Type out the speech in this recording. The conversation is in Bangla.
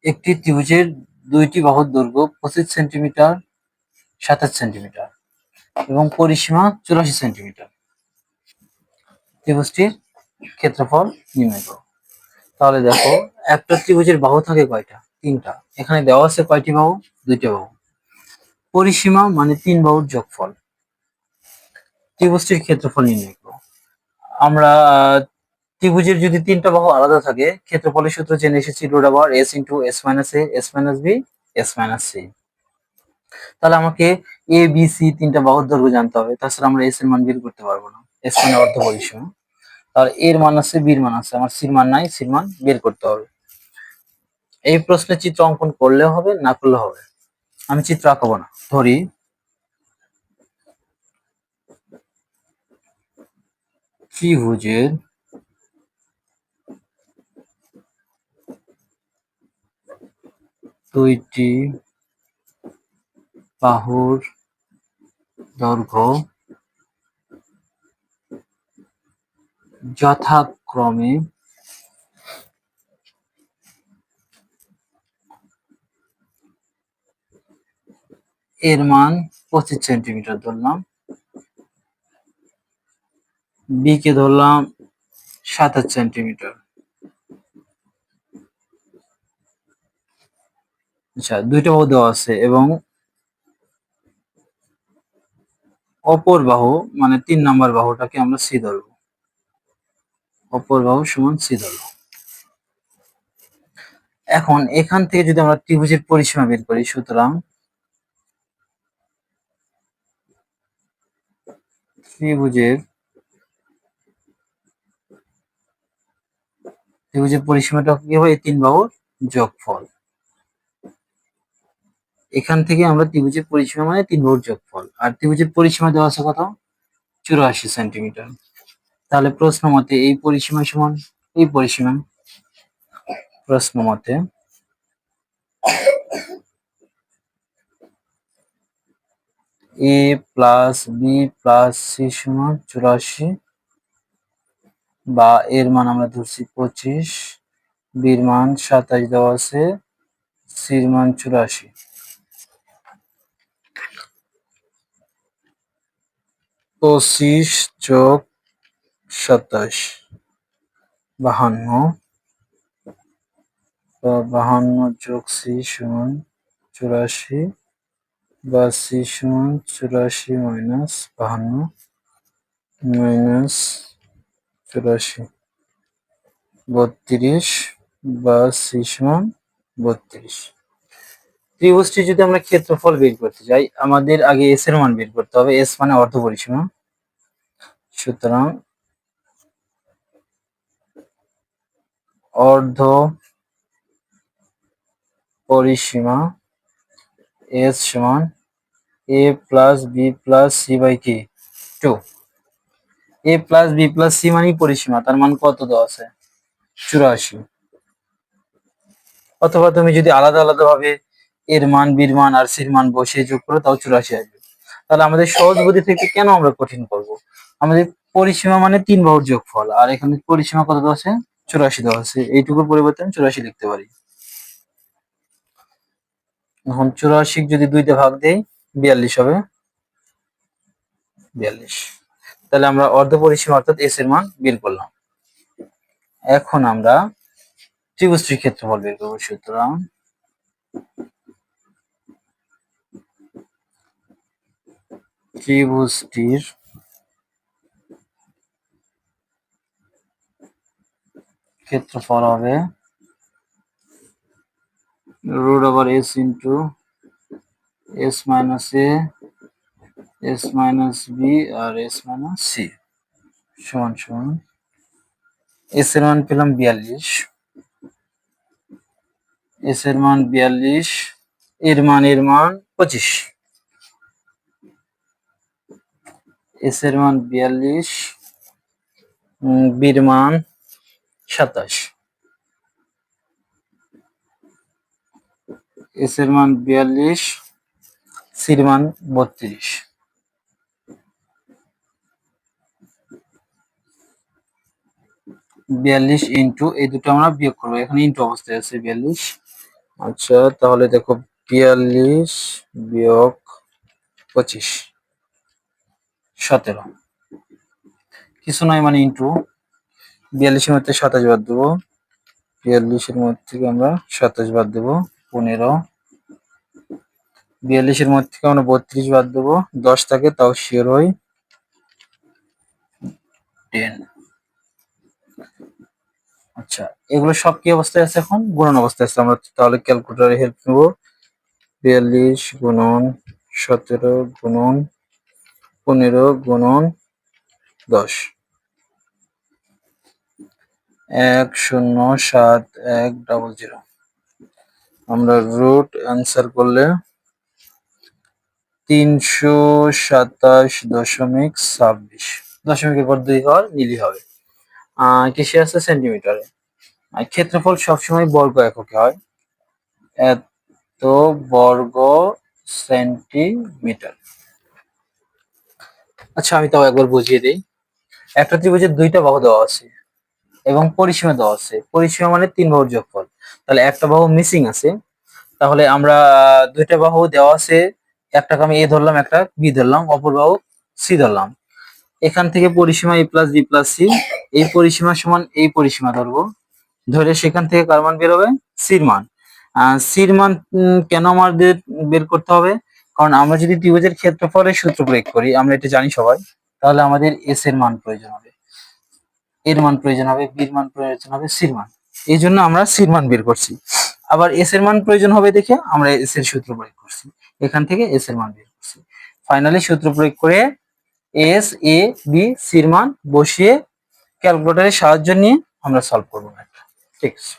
একটি ত্রিভুজের দুইটি বাহুর দৈর্ঘ্য 25 সেন্টিমিটার, 27 সেন্টিমিটার এবং পরিসীমা 84 সেন্টিমিটার। ত্রিভুজটির ক্ষেত্রফল নির্ণয় করো। তাহলে দেখো, একটা ত্রিভুজের বাহু থাকে কয়টা? তিনটা। এখানে দেওয়া আছে কয়টি বাহু? দুইটা বাহু। পরিসীমা মানে তিন বাহুর যোগফল। ত্রিভুজটির ক্ষেত্রফল নির্ণয় করো। আমরা ত্রিভুজের যদি তিনটা বাহু আলাদা থাকে, ক্ষেত্রফলের সূত্র জেনে এসেছি √(s * s - a s - b s - c). তাহলে আমাকে এ বি সি তিনটা বাহুর দৈর্ঘ্য জানতে হবে, তাছাড়া আমরা এস এর মান বের করতে পারবো না। এস মানে অর্ধ পরিসীমা। আর এর মান আছে, বির মান আছে, আমার সির মান নাই, সির মান বের করতে হবে। এই প্রশ্নের চিত্র অঙ্কন করলেও হবে, না করলেও হবে। আমি চিত্র আঁকাবো না। ধরি ত্রিভুজের দুইটি বাহুর দৈর্ঘ্য যথাক্রমে এর মান 25 সেন্টিমিটার ধরলাম, বি কে ধরলাম 27 সেন্টিমিটার। আচ্ছা, দুইটা বাহু দেওয়া আছে এবং অপর বাহু মানে 3 নাম্বার বাহুটাকে আমরা সি ধরবো। অপর বাহু সমান সি ধরবো। এখন এখান থেকে যদি আমরা ত্রিভুজের পরিসীমা বের করি, সুতরাং ত্রিভুজের পরিসীমাটা কি হবে? এই তিন বাহুর যোগফল। এখান থেকে আমরা ত্রিভুজের পরিসীমা মানে তিন বাহুর যোগফল। আর ত্রিভুজের পরিসীমা দেওয়া আছে কত? 84 সেন্টিমিটার। তাহলে প্রশ্ন মতে এই পরিসীমা সমান এই পরিসীমা। প্রশ্ন মতে এ প্লাস বি প্লাস সি সমান 84, বা এর মান আমরা ধরছি 25, বির মান 27 দেওয়া আছে, সির মান 84। 25 যোগ 27 52, 52 যোগ সি সমান 84, বা সি সমান 84 মাইনাস 52 মাইনাস 84 32, বা সি সমান 32। ত্রিভুজটি যদি আমরা ক্ষেত্রফল বের করতে চাই, আমাদের আগে এস এর মান বের করতে হবে। এস মানে অর্ধ পরিসীমা। সুতরাং অর্ধ পরিসীমা এস সমান A plus B plus C by কি 2। A plus B plus C মানে পরিসীমা, তার মান কত দেওয়া আছে? 84। অথবা তুমি যদি আলাদা আলাদা ভাবে এর মান, বির মান আর সির মান বসিয়ে যোগ করো, তাও 84 আসবে। তাহলে আমাদের সহজ বুদ্ধি থেকে কেন আমরা কঠিন করব? আমাদের পরিসীমা মানে তিন বাহুর যোগফল, আর এখানে পরিসীমা কত দেওয়া আছে? 84 দেওয়া আছে। এইটুকুর পরিবর্তে আমি 84 লিখতে পারি। এখন 84 যদি 2 তে ভাগ দেই, 42 হবে। 42। তাহলে আমরা অর্ধ পরিসীমা অর্থাৎ এস এর মান বের করলাম। এখন আমরা ত্রিভুজটির ক্ষেত্রফল বের করব। সুতরাং ত্রিভুজটির ক্ষেত্রফল হবে √(s * s - a s - b R s - c সমান সমান এস এর মান পেলাম 42, এস এর মান 42, এর মান 25, এস এর মান 42, বির মান 27, এস এর মান 42, সির মান 32। 42 ইন্টু এই দুটো আমরা বিয়োগ করবো, এখানে ইন্টু অবস্থায় আছে 42 আচ্ছা তাহলে দেখো 42 বিয়োগ 25 17 কিছু নয় মানে ইন্টু 42 এর মধ্যে 27 বাদ দেবো, 42 এর মধ্যে থেকে আমরা 27 বাদ দেবো 15, 42 এর মধ্যে থেকে আমরা 32 বাদ দেবো, 10 থাকে তাও শিওর হই 10। আচ্ছা এগুলো সব কি অবস্থায় আছে? এখন গুণন অবস্থায় আছে। আমরা তাহলে ক্যালকুলেটরের হেল্প নেব। 42 গুণন 17 গুণন 15 গুণন 10, 107100। আমরা রুট অ্যান্সার করলে 327.26, দশমিকের পর 2 ঘর নিলেই হবে। কিসে আছে? সেন্টিমিটারে। আর ক্ষেত্রফল সবসময় বর্গ এককে হয়, এত বর্গ সেন্টিমিটার। আচ্ছা আমি তাও একবার বুঝিয়ে দিই। একটা ত্রিভুজের দুইটা বাহু দেওয়া আছে এবং পরিসীমা দেওয়া আছে। পরিসীমা মানে 3 বাহুর যোগফল। তাহলে একটা বাহু মিসিং আছে, তাহলে আমরা দুইটা বাহু দেওয়া আছে, একটাকে আমি এ ধরলাম, একটা বি ধরলাম, অপর বাহু সি ধরলাম। এখান থেকে পরিসীমা এ প্লাস বি প্লাস সি, এই পরিসীমা সমান এই পরিসীমা ধরবো, ধরে সেখান থেকে কার মান বের হবে? সির মান। সির মান কেন আমাদের বের করতে হবে? কারণ আমরা যদি ত্রিভুজের ক্ষেত্রফলের সূত্র প্রয়োগ করি, আমরা এটা জানি সবাই, তাহলে আমাদের এস এর মান প্রয়োজন হবে, এর মান প্রয়োজন হবে, বির মান প্রয়োজন হবে, সির মান। এই জন্য আমরা সির মান বের করছি। আবার এস এর মান প্রয়োজন হবে দেখে আমরা এস এর সূত্র প্রয়োগ করছি, এখান থেকে এস এর মান বের করছি। ফাইনালি সূত্র প্রয়োগ করে এস এ বি সির মান বসিয়ে ক্যালকুলেটরের সাহায্য নিয়ে আমরা সলভ করবো। ঠিক আছে।